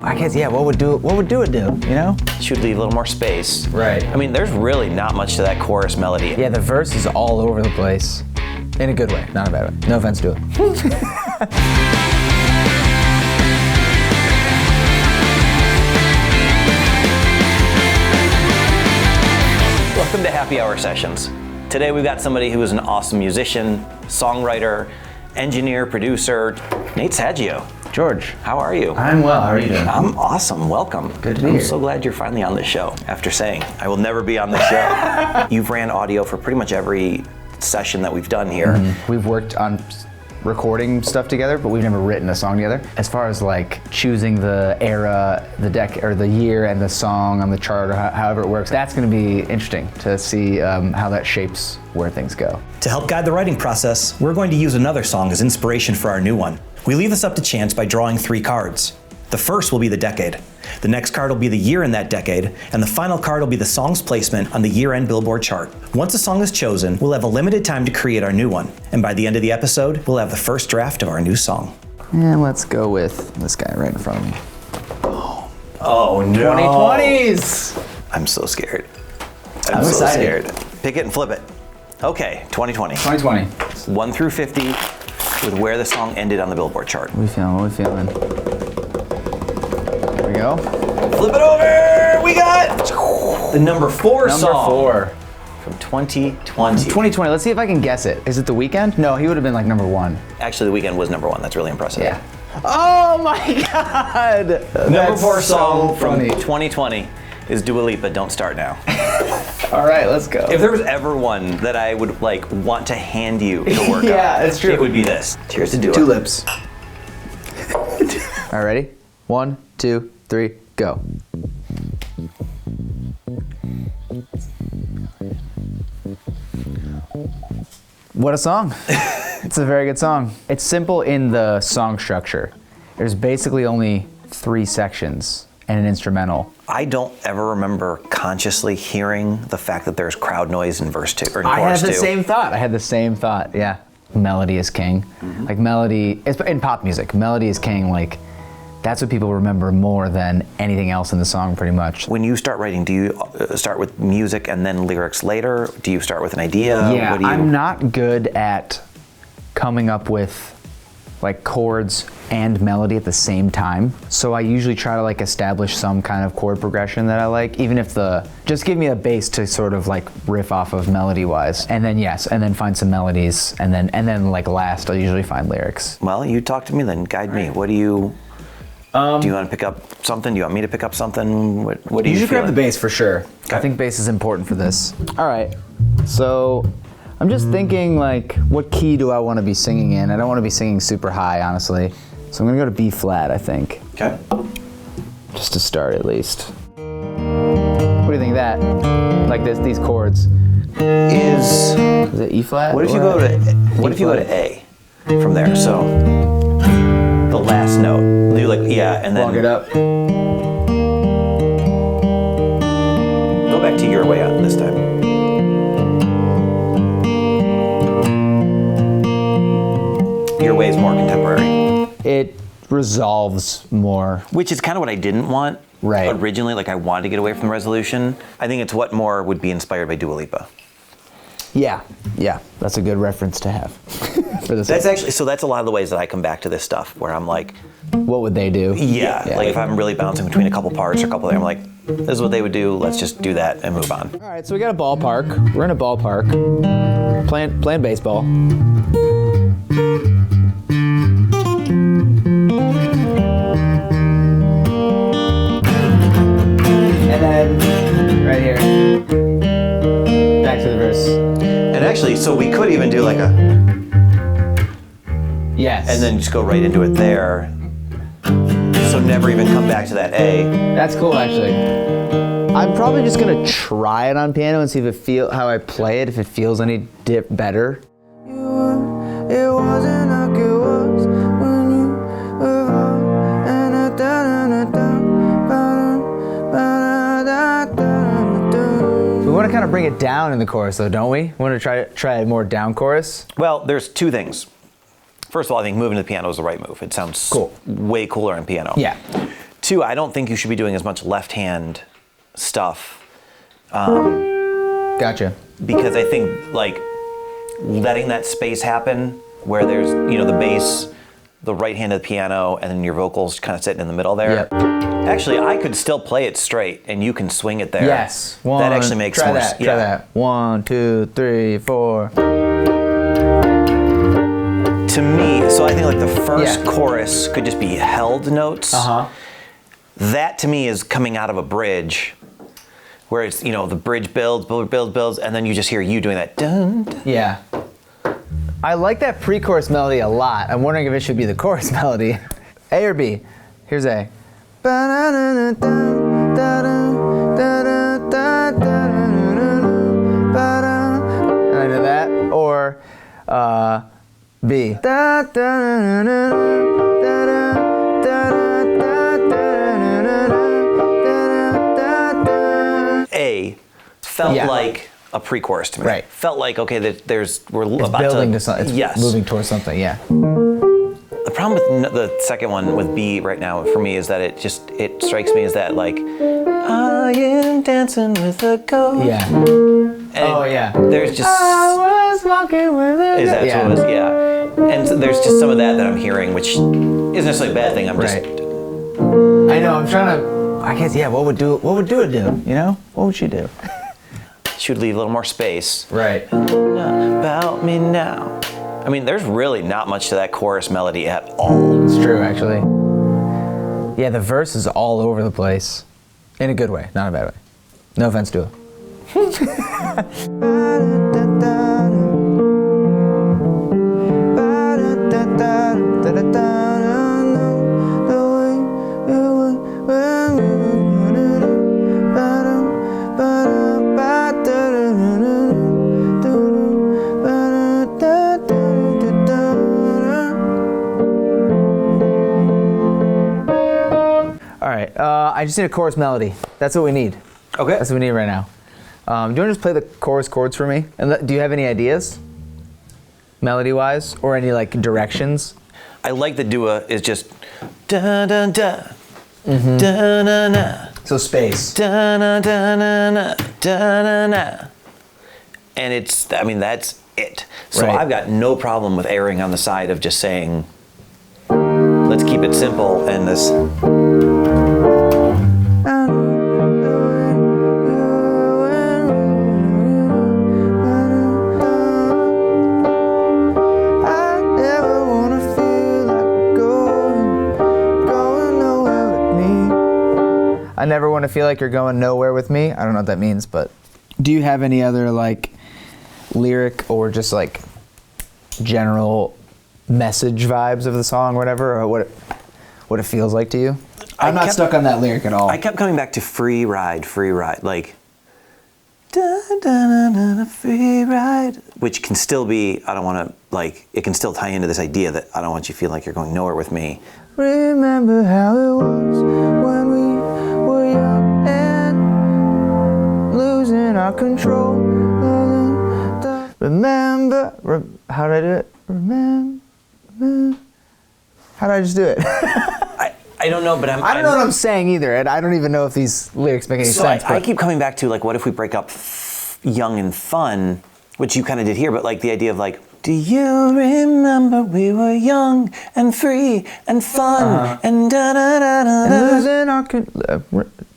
I guess, yeah, what would it do, you know? Should leave a little more space. Right. I mean, there's really not much to that chorus melody. Yeah, the verse is all over the place. In a good way, not a bad way. No offense to it. Welcome to Happy Hour Sessions. Today we've got somebody who is an awesome musician, songwriter, engineer, producer, Nate Saggio. George. How are you? I'm well, how are you doing? I'm awesome, welcome. Good to be here. I'm so glad you're finally on the show after saying, I will never be on the show. You've ran audio for pretty much every session that we've done here. Mm-hmm. We've worked on recording stuff together, but we've never written a song together. As far as like choosing the era, the or the year and the song on the chart, or however it works, that's going to be interesting to see how that shapes where things go. To help guide the writing process, we're going to use another song as inspiration for our new one. We leave this up to chance by drawing 3 cards. The first will be the decade. The next card will be the year in that decade, and the final card will be the song's placement on the year-end Billboard chart. Once a song is chosen, we'll have a limited time to create our new one, and by the end of the episode, we'll have the first draft of our new song. And let's go with this guy right in front of me. Oh no. 2020s! I'm so scared. I'm so excited. scared. Pick it and flip it. Okay, 2020. 2020. 1 through 50 with where the song ended on the Billboard chart. What are we feeling? What are we feeling? There we go. Flip it over! We got the number 4 song. Number 4. From 2020. 2020. Let's see if I can guess it. Is it The Weeknd? No, he would have been like number 1. Actually, The Weeknd was number 1. That's really impressive. Yeah. Oh my God! Number 4 song from funny. 2020 is Dua Lipa, Don't Start Now. All right, let's go. If there was ever one that I would like want to hand you to work on, yeah, it's true. it would be this. Cheers to Dua. Tulips. All right, ready? 1, 2, 3, go. What a song. It's a very good song. It's simple in the song structure. There's basically only 3 sections and an instrumental. I don't ever remember consciously hearing the fact that there's crowd noise in verse 2 or in I had chorus 2. the same thought. Yeah. Melody is king. Like melody, in pop music, melody is king. Like that's what people remember more than anything else in the song pretty much. When you start writing, do you start with music and then lyrics later? Do you start with an idea? Yeah, What do you... I'm not good at coming up with like chords and melody at the same time. So I usually try to like establish some kind of chord progression that I like, even if just give me a bass to sort of like riff off of melody wise. And then find some melodies and then like last I'll usually find lyrics. Well, you talk to me then, guide me. What do you... do you want to pick up something? Do you want me to pick up something? What do you should grab feeling? the bass for sure. Okay. I think bass is important for this. All right, so I'm just thinking like, what key do I want to be singing in? I don't want to be singing super high, honestly. So I'm gonna go to B flat, I think. Okay. Just to start at least. What do you think of that? Like these chords. Is it E flat? What if you go to A from there? So the last note. Do like and then Log it up. Go back to Your Way Out this time. Your Way is more contemporary. It resolves more. Which is kind of what I didn't want originally. Like I wanted to get away from the resolution. I think it's what more would be inspired by Dua Lipa. Yeah, that's a good reference to have for this. That's actually, so that's a lot of the ways that I come back to this stuff where I'm like, what would they do? yeah. Like if I'm really bouncing between a couple parts or a couple, I'm like, this is what they would do. Let's just do that and move on. All right, so we got a ballpark. We're in a ballpark, playing baseball. And then right here, back to the verse. And actually, so we could even do like a, Yes. and then just go right into it there. So never even come back to that A. That's cool, actually. I'm probably just gonna try it on piano and see if how I play it, if it feels any better. It wasn't like it was when you were We want to kind of bring it down in the chorus, though, don't we? We want to try a more down chorus. Well, there's 2 things. First of all, I think moving to the piano is the right move. It sounds cool. way cooler on piano. Yeah. Two, I don't think you should be doing as much left hand stuff. Gotcha. Because I think like letting that space happen where there's, the bass, the right hand of the piano, and then your vocals kind of sitting in the middle there. Yep. Actually, I could still play it straight and you can swing it there. Yes. That actually makes more sense. Try that. 1, 2, 3, 4. To me, so I think like the first chorus could just be held notes. That to me is coming out of a bridge where it's, the bridge builds, and then you just hear you doing that dun, dun. Yeah. I like that pre-chorus melody a lot. I'm wondering if it should be the chorus melody. A or B? Here's A. And I know that. Or B. A felt like a pre-chorus to me. Right. Felt like, okay, that we're It's about building to something. It's yes. moving towards something, yeah. The problem with the second one with B right now for me is that it strikes me as that like, I am dancing with a ghost. Yeah. And there's just. I was walking with a Is that what it was? Yeah. And so there's just some of that I'm hearing, which isn't necessarily a bad thing. I'm just. I know. I'm trying to. I guess. Yeah. What would it do? What would she do? Should leave a little more space. Right. About me now. I mean, there's really not much to that chorus melody at all. It's true, actually. Yeah, the verse is all over the place. In a good way, not a bad way. No offense to it. All right, I just need a chorus melody. That's what we need. Okay. That's what we need right now. Do you want to just play the chorus chords for me? And do you have any ideas, melody-wise, or any like directions? I like the dua is just da da da da na na. So space. Da na da na na da na na. And that's it. So Right. I've got no problem with erring on the side of just saying, let's keep it simple and this. I never want to feel like you're going nowhere with me. I don't know what that means, but do you have any other like lyric or just like general message vibes of the song or whatever, or what it feels like to you? I'm not stuck on that lyric at all. I kept coming back to free ride, like da da da da free ride, which can still be, I don't want to like, it can still tie into this idea that I don't want you to feel like you're going nowhere with me. Remember how it was when we were young and losing our control. Remember, how did I do it? Remember. How did I just do it? I don't know, but I don't know what I'm saying either, and I don't even know if these lyrics make any sense. I keep coming back to like, what if we break up young and fun, which you kind of did here, but like the idea of like, do you remember we were young and free and fun and da da da da da. Losing our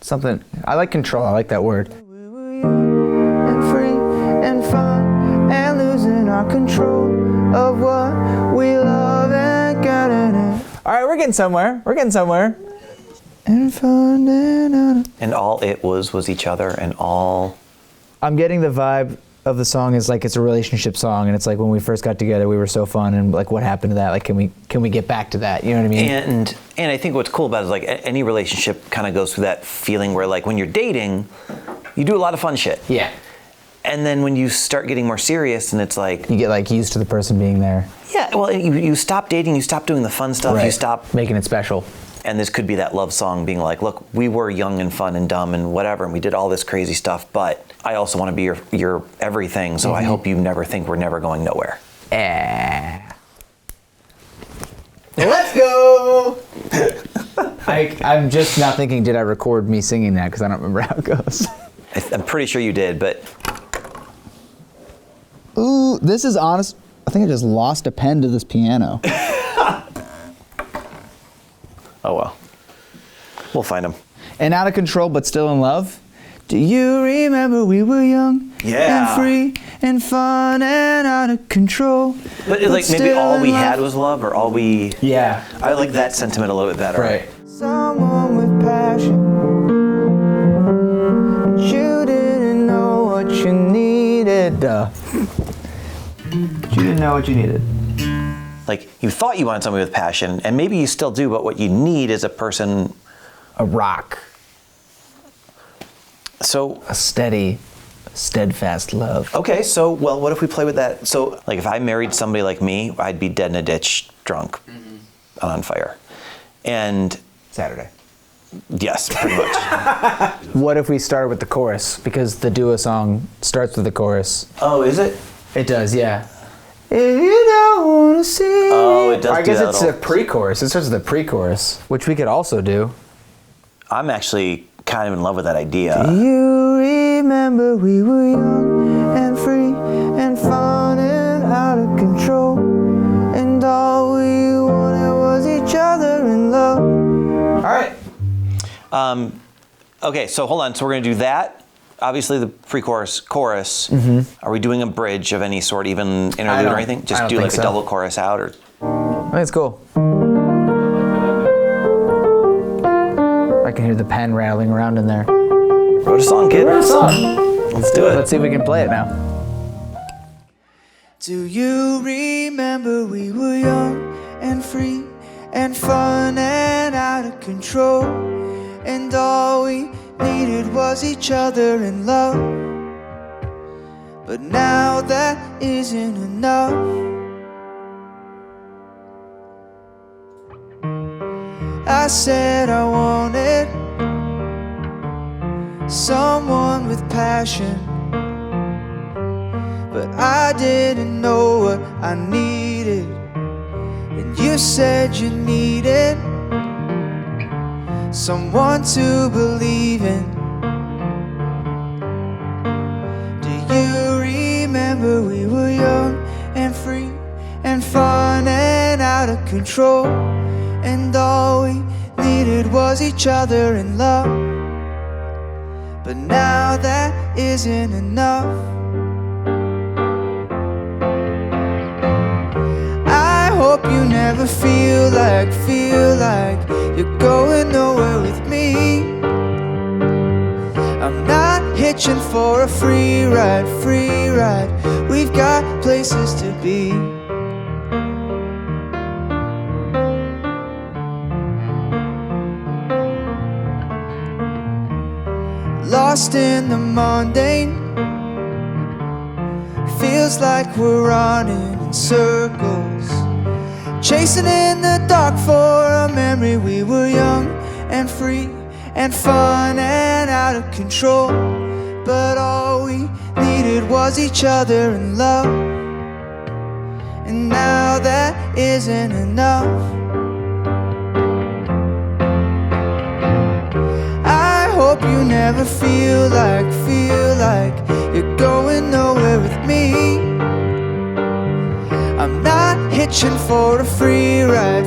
something. I like control. I like that word. We were young and free and fun and losing our control of what we love and got in it. All right, we're getting somewhere. And fun And all it was each other, and all. I'm getting the vibe of the song is like it's a relationship song, and it's like when we first got together, we were so fun, and like what happened to that? Like, can we get back to that? You know what I mean? And I think what's cool about it is like any relationship kind of goes through that feeling where like when you're dating, you do a lot of fun shit. Yeah. And then when you start getting more serious, and it's like You get like used to the person being there. yeah, well, you stop dating, you stop doing the fun stuff, Right. you stop. Making it special. And this could be that love song being like, look, we were young and fun and dumb and whatever, and we did all this crazy stuff, but I also want to be your everything, so I hope you never think we're never going nowhere. Let's go! I'm just not thinking, did I record me singing that? Because I don't remember how it goes. I'm pretty sure you did, but... Ooh, this is honest. I think I just lost a pen to this piano. Oh, well. We'll find him. And out of control, but still in love. Do you remember we were young and free and fun and out of control? But like maybe all we had was love, or all we... Yeah. I like that sentiment a little bit better. Right. Someone with passion, but you didn't know what you needed. You didn't know what you needed. Like, you thought you wanted somebody with passion, and maybe you still do, but what you need is a person... A rock. So... A steady, steadfast love. Okay, so, well, what if we play with that? So, like, if I married somebody like me, I'd be dead in a ditch, drunk, on fire. And... Saturday. Yes, pretty much. What if we started with the chorus? Because the duo song starts with the chorus. Oh, is it? It does, yeah. If you don't want to see. Oh, it does I do guess that it's all. a pre-chorus. It starts with the pre-chorus, which we could also do. I'm actually kind of in love with that idea. Do you remember we were young and free and fun and out of control? And all we wanted was each other in love. All right. Okay, so hold on. So we're going to do that. Obviously, the pre-chorus, chorus. Are we doing a bridge of any sort, even interlude or anything? Just do like a double chorus out, or? I think it's cool. I can hear the pen rattling around in there. Wrote a song, kid. Wrote a song. Let's do it. Let's see if we can play it now. Do you remember we were young and free and fun and out of control? And all we needed was each other in love. But now that isn't enough. I said I wanted someone with passion, but I didn't know what I needed. And you said you needed someone to believe in. Do you remember we were young and free and fun and out of control? And all we needed was each other in love. But now that isn't enough. I hope you never feel like you're going nowhere with me. I'm not hitching for a free ride. We've got places to be. Lost in the mundane, feels like we're running in circles, chasing in the dark for a memory. We were young and free and fun and out of control, but all we needed was each other and love. And now that isn't enough. I hope you never feel like you're going nowhere with me. I'm not hitching for a free ride.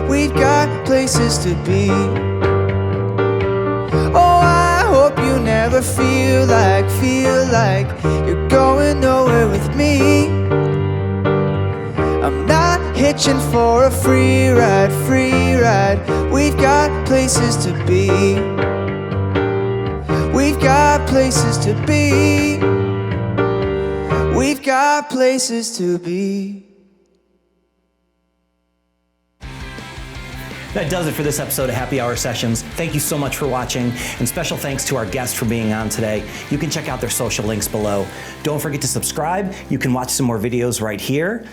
We've got places to be. Oh, I hope you never feel like you're going nowhere with me. I'm not hitching for a free ride. We've got places to be. We've got places to be. We've got places to be. That does it for this episode of Happy Hour Sessions. Thank you so much for watching, and special thanks to our guests for being on today. You can check out their social links below. Don't forget to subscribe. You can watch some more videos right here,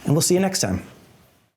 and we'll see you next time.